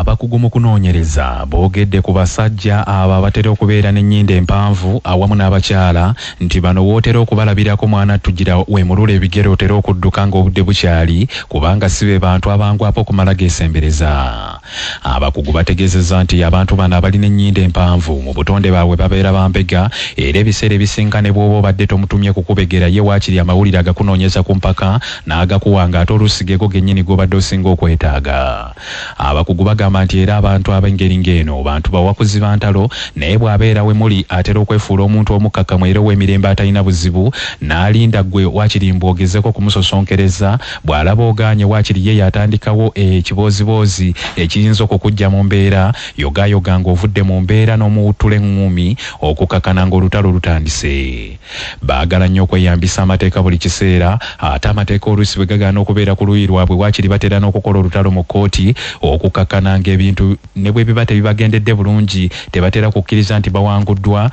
Abakugu mu kunoonyereza boogedde ku basajja abo abatera okubeera n'ennyindo empanvu awamu n'abakyala nti bano wootera okubalabirako mwana tugira weemulula ebigere otera okudduka ng'obudde bukyali kubanga si be bantu abangwapo okumala geesembereza. Abakugu bategeezezza nti abantu bano abalina ennyindo empanvu mu butonde baabwe babeera bambega era ebiseera ebisinga ne bw'oba obadde tomutumye kukubegera ye waakiri amawulire agakunoonyeza ku mpaka n'agakuwanga ate oluusi geego gennyini g'obadde osinga okwetaaga. Abakugu bagamba nti era abantu ab'engeri ng'eno bantu bawakuzi ba ntalo naye bw'abeera we muli atera okwefuula omuntu omukkakkamu era ow'emirembe atalina buzibu n'alinda ggwe waakiri mbwogezeko kumusosonkereza bw'alaba ogaanye waakiri ye yatandikawo ekibooziboozi ekiyinza okukujja mu mbeera yogayoga ng'ovudde mu mbeera n'omuwuttula eŋŋumi okukakkana ng'olutalo lutandise. Baagala nnyo okweyambisa amateeka buli kiseera ate amateeka oluusi bwe gagaana okubeera ku luuyi lwabwe waakiri batera n'okukola olutalo mu kkooti okukakkana ng'ebintu ne bwe biba tebibagendedde bulungi tebatera kukkiriza nti bawanguddwa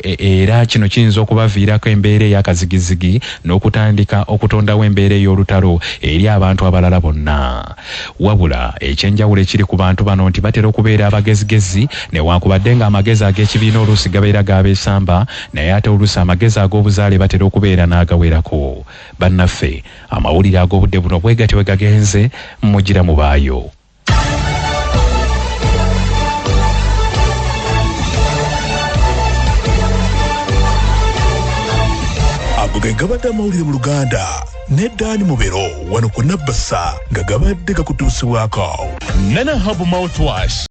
era kino kiyinza okubaviirako embeera ey'akazigizigi n'okutandika okutondawo embeera ey'olutalo eri abantu abalala bonna. Wabula ekyenjawulo ekiri ku bantu bano nti batera okubeera abagezigezi newankubadde ng'amagezi ag'ekibiina oluusi gabeera g'abeesamba naye ate oluusi amagezi ag'obuzaale batera okubeera n'agawerako. Bannaffe amawulire ag'obudde buno bwe gatyo bwe gagenze mugira mubaayo. Ago ge gabadde amawulire mu Luganda ne Dani Mubero wano ku Nabasa nga gabadde gakutuusibwako. Nana Hub Mouthwash